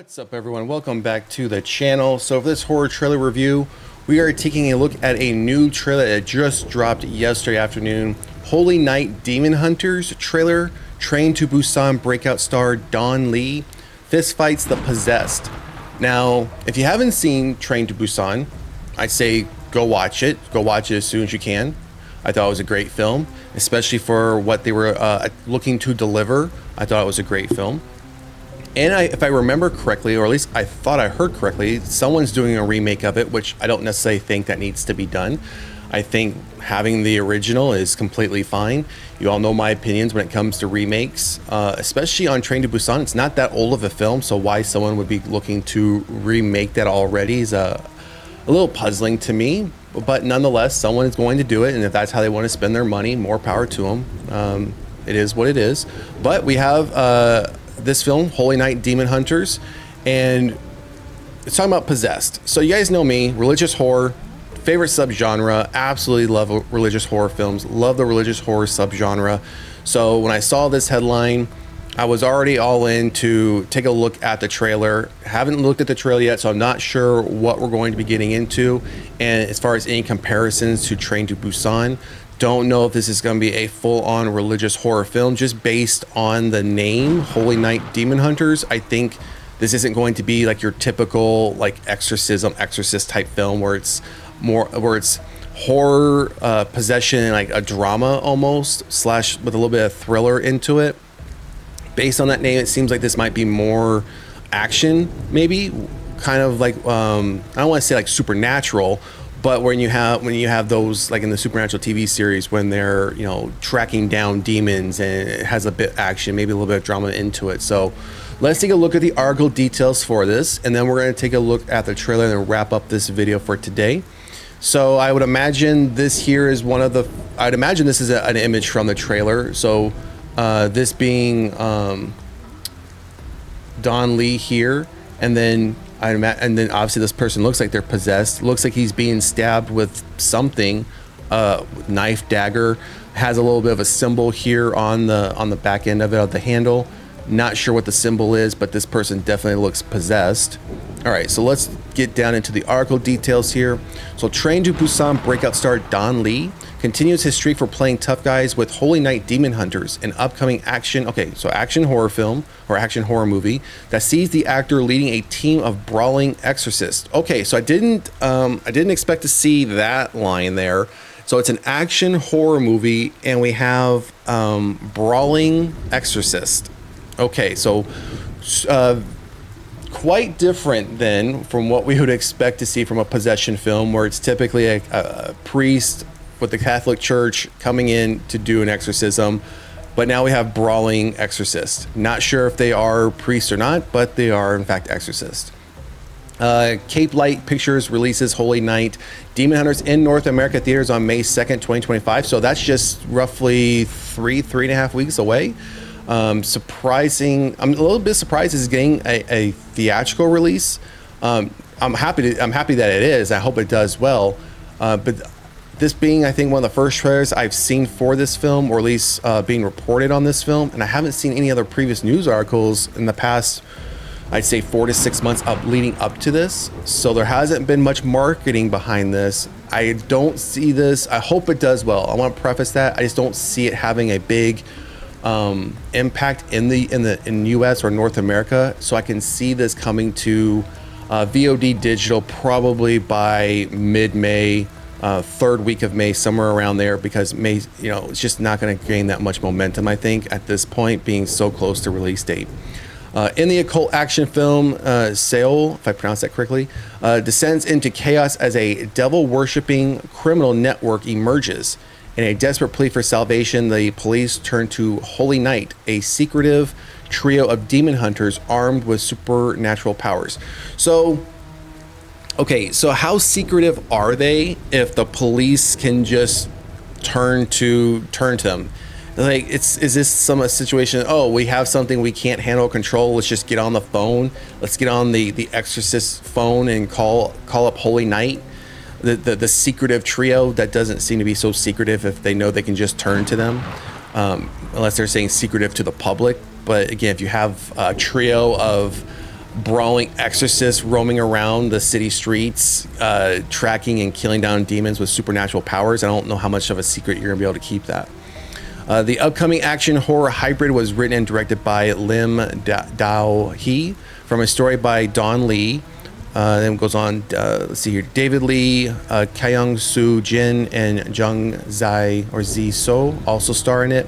What's up, everyone? Welcome back to the channel. So for this horror trailer review, we are taking a look at a new trailer that just dropped yesterday afternoon. Holy Night Demon Hunters trailer. Train to Busan Breakout star Don Lee fist fights the possessed. Now, if you haven't seen Train to Busan, I say go watch it. Go watch it as soon as you can. I thought it was a great film, especially for what they were looking to deliver. I thought it was a great film. And if I remember correctly, or at least I thought I heard correctly, someone's doing a remake of it, which I don't necessarily think that needs to be done. I think having the original is completely fine. You all know my opinions when it comes to remakes, especially on Train to Busan. It's not that old of a film, so why someone would be looking to remake that already is a little puzzling to me. But nonetheless, someone is going to do it, and if that's how they want to spend their money, more power to them. It is what it is. But we have this film, Holy Night Demon Hunters, and it's talking about possessed. So you guys know me, religious horror, favorite subgenre. Absolutely love religious horror films. Love the religious horror subgenre. So when I saw this headline, I was already all in to take a look at the trailer. Haven't looked at the trailer yet, so I'm not sure what we're going to be getting into. And as far as any comparisons to Train to Busan, don't know if this is going to be a full-on religious horror film just based on the name Holy Night Demon Hunters. I think this isn't going to be like your typical like exorcist type film where it's horror, possession, and like a drama almost slash with a little bit of thriller into it. Based on that name, it seems like this might be more action, maybe kind of like I don't want to say like supernatural. But when you have those, like in the Supernatural TV series, when they're, you know, tracking down demons and it has a bit action, maybe a little bit of drama into it. So let's take a look at the article details for this, and then we're going to take a look at the trailer and wrap up this video for today. So I would imagine this here is I'd imagine this is an image from the trailer. So this being Don Lee here, and then obviously this person looks like they're possessed. Looks like he's being stabbed with something, knife, dagger. Has a little bit of a symbol here on the back end of it, of the handle. Not sure what the symbol is, but this person definitely looks possessed. All right, so let's get down into the article details here. So Train to Busan Breakout star Don Lee continues his streak for playing tough guys with Holy Night Demon Hunters, an upcoming action horror film or action horror movie that sees the actor leading a team of brawling exorcists. Okay, so I didn't expect to see that line there. So it's an action horror movie, and we have brawling exorcist. Okay, so quite different then from what we would expect to see from a possession film, where it's typically a priest with the Catholic Church coming in to do an exorcism. But now we have brawling exorcists. Not sure if they are priests or not, but they are in fact exorcists. Cape Light Pictures releases Holy Night Demon Hunters in North America theaters on May 2nd, 2025. So that's just roughly three and a half weeks away. Surprising. I'm a little bit surprised it's getting a theatrical release. I'm happy that it is. I hope it does well. But this being, I think, one of the first trailers I've seen for this film, or at least being reported on this film, and I haven't seen any other previous news articles in the past, I'd say 4 to 6 months leading up to this. So there hasn't been much marketing behind this. I don't see this. I hope it does well. I want to preface that. I just don't see it having a big impact in the US or North America. So I can see this coming to VOD digital probably by mid-May. Third week of May, somewhere around there, because May, it's just not going to gain that much momentum, I think, at this point, being so close to release date. In the occult action film, Seoul, if I pronounce that correctly, descends into chaos as a devil-worshipping criminal network emerges. In a desperate plea for salvation, the police turn to Holy Night, a secretive trio of demon hunters armed with supernatural powers. Okay, so how secretive are they if the police can just turn to them? Like, is this some situation? Oh, we have something we can't handle control. Let's just get on the phone. Let's get on the exorcist phone and call up Holy Night, the secretive trio that doesn't seem to be so secretive if they know they can just turn to them, unless they're saying secretive to the public. But again, if you have a trio of brawling exorcists roaming around the city streets, tracking and killing down demons with supernatural powers. I don't know how much of a secret you're gonna be able to keep that. The upcoming action horror hybrid was written and directed by Lim Dao Hee from a story by Don Lee. Then it goes on, let's see here, David Lee, Kyung Soo Jin, and Jung Zai or Zi So also star in it.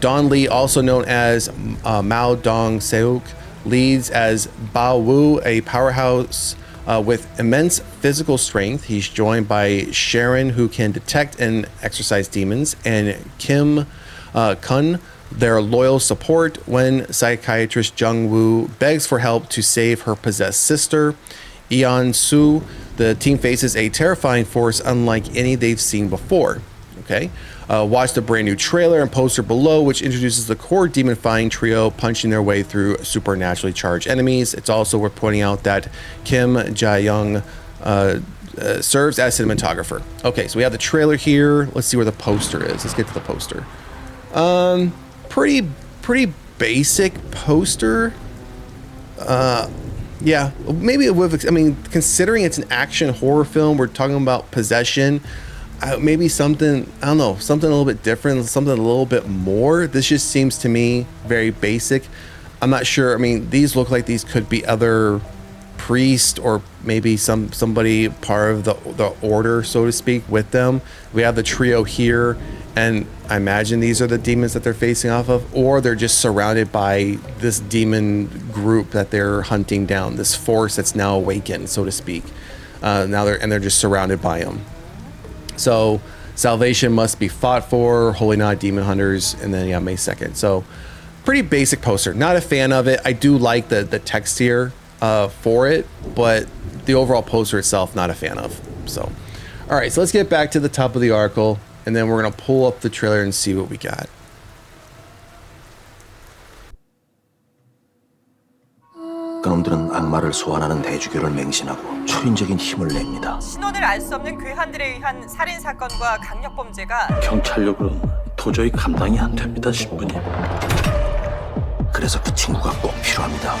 Don Lee, also known as Mao Dong Seok, leads as Bao Wu, a powerhouse with immense physical strength. He's joined by Sharon, who can detect and exorcise demons, and Kim Kun, their loyal support when psychiatrist Jung Woo begs for help to save her possessed sister. Eon Su, the team faces a terrifying force unlike any they've seen before. Okay, watch the brand new trailer and poster below, which introduces the core demon-fying trio punching their way through supernaturally charged enemies. It's also worth pointing out that Kim Jae-young serves as cinematographer. Okay, so we have the trailer here. Let's see where the poster is. Let's get to the poster. Pretty basic poster. Yeah, maybe it would. I mean, considering it's an action horror film, we're talking about possession. Maybe something, I don't know, something a little bit different, something a little bit more. This just seems to me very basic. I'm not sure. I mean, these look like these could be other priest or maybe somebody part of the order, so to speak, with them. We have the trio here, and I imagine these are the demons that they're facing off of, or they're just surrounded by this demon group that they're hunting down, this force that's now awakened, so to speak. Now they're just surrounded by them. So salvation must be fought for, Holy Knot, Demon Hunters, and then May 2nd. So pretty basic poster. Not a fan of it. I do like the text here for it, but the overall poster itself, not a fan of. So, all right, so let's get back to the top of the article, and then we're gonna pull up the trailer and see what we got. 그놈들은 악마를 소환하는 대주교를 맹신하고 초인적인 힘을 냅니다. 신원을 알 수 없는 괴한들에 의한 살인 사건과 강력 범죄가 경찰력으로는 도저히 감당이 안 됩니다, 신부님. 그래서 그 친구가 꼭 필요합니다.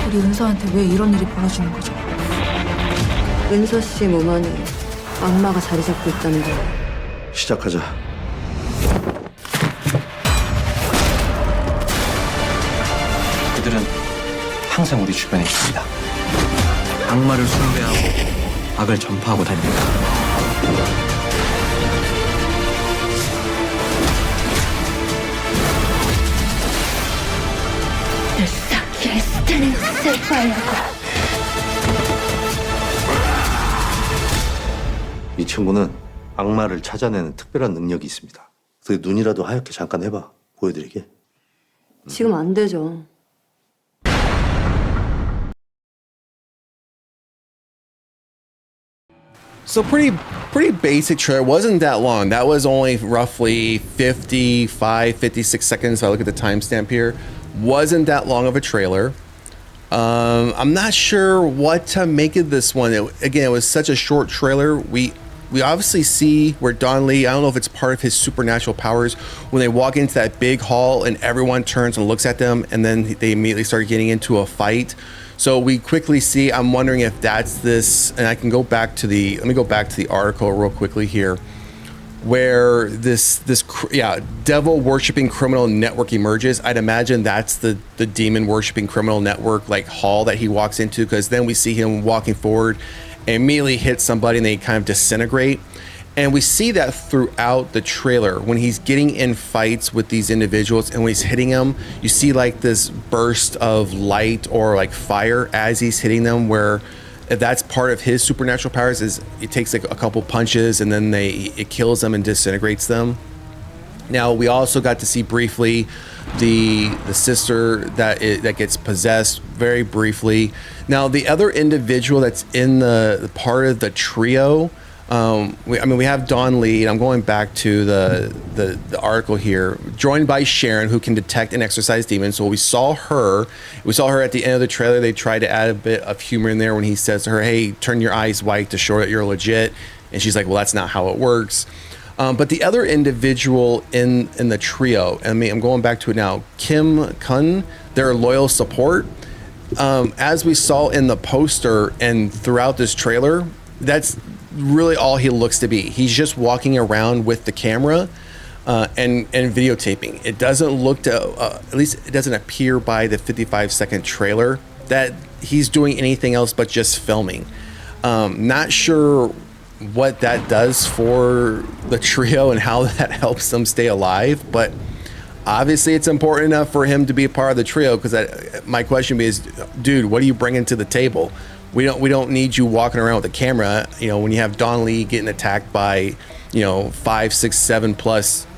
우리 은서한테 왜 이런 일이 벌어지는 거죠? 은서 씨 몸 안에 악마가 자리 잡고 있다는 거. 시작하자. 그들은 항상 우리 주변에 있습니다. 악마를 숭배하고 악을 전파하고 다닙니다. 이 친구는 악마를 찾아내는 특별한 능력이 있습니다. 그 눈이라도 하얗게 잠깐 해봐. 보여드리게. 지금 안 되죠. So pretty basic trailer. Wasn't that long. That was only roughly 56 seconds if I look at the timestamp here. Wasn't that long of a trailer. I'm not sure what to make of this one. It was such a short trailer. We obviously see where Don Lee, I don't know if it's part of his supernatural powers, when they walk into that big hall and everyone turns and looks at them, and then they immediately start getting into a fight. So we quickly see, I'm wondering if that's this, and I can go back to let me go back to the article real quickly here, where this devil worshipping criminal network emerges. I'd imagine that's the demon worshipping criminal network like hall that he walks into, because then we see him walking forward and immediately hit somebody and they kind of disintegrate. And we see that throughout the trailer when he's getting in fights with these individuals, and when he's hitting them, you see like this burst of light or like fire as he's hitting them, where if that's part of his supernatural powers, is it takes like a couple punches and then it kills them and disintegrates them. Now we also got to see briefly the sister that gets possessed very briefly. Now the other individual that's in the part of the trio, we have Don Lee, and I'm going back to the article here, joined by Sharon, who can detect and exorcise demons. So we saw her at the end of the trailer. They tried to add a bit of humor in there when he says to her, hey, turn your eyes white to show that you're legit. And she's like, well, that's not how it works. But the other individual in the trio, I mean, I'm going back to it now, Kim Kun, their loyal support. As we saw in the poster and throughout this trailer, that's really all he looks to be. He's just walking around with the camera and videotaping. It doesn't look to, at least it doesn't appear by the 55-second trailer that he's doing anything else but just filming. Not sure what that does for the trio and how that helps them stay alive, but obviously it's important enough for him to be a part of the trio, because my question is, dude, what are you bringing to the table? We don't need you walking around with a camera, you know, when you have Don Lee getting attacked by, you know, 5, 6, 7 plus,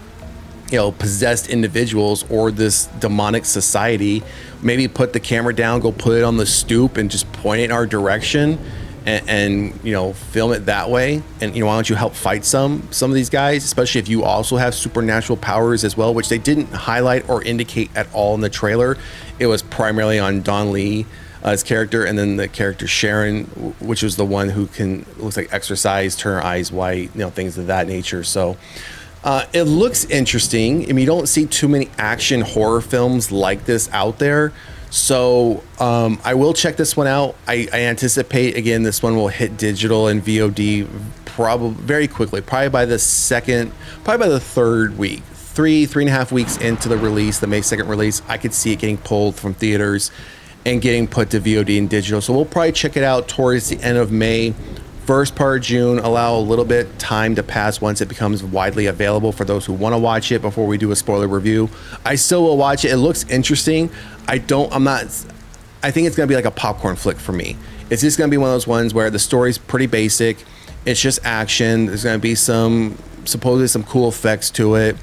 you know, possessed individuals or this demonic society. Maybe put the camera down, go put it on the stoop and just point it in our direction and you know, film it that way. And, you know, why don't you help fight some of these guys, especially if you also have supernatural powers as well, which they didn't highlight or indicate at all in the trailer. It was primarily on Don Lee, his character, and then the character Sharon, which was the one who can, looks like exercise, turn her eyes white, you know, things of that nature. So it looks interesting. I mean, you don't see too many action horror films like this out there. So I will check this one out. I anticipate, again, this one will hit digital and VOD probably very quickly, probably by the third week, 3.5 weeks into the release, the May 2nd release. I could see it getting pulled from theaters and getting put to VOD and digital. So we'll probably check it out towards the end of May, first part of June, allow a little bit time to pass once it becomes widely available for those who want to watch it before we do a spoiler review. I still will watch it. It looks interesting. I think it's going to be like a popcorn flick for me. It's just going to be one of those ones where the story's pretty basic. It's just action. There's going to be supposedly some cool effects to it.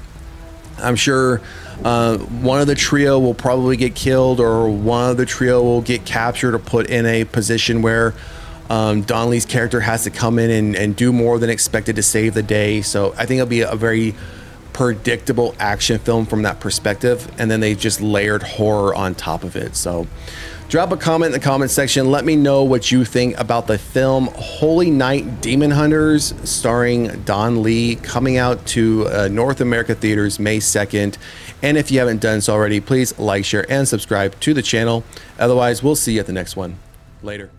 I'm sure one of the trio will probably get killed, or one of the trio will get captured or put in a position where Don Lee's character has to come in and do more than expected to save the day. So I think it'll be a very predictable action film from that perspective, and then they just layered horror on top of it. So drop a comment in the comment section. Let me know what you think about the film Holy Night Demon Hunters, starring Don Lee, coming out to North America theaters May 2nd. And if you haven't done so already, please like, share, and subscribe to the channel. Otherwise, we'll see you at the next one. Later.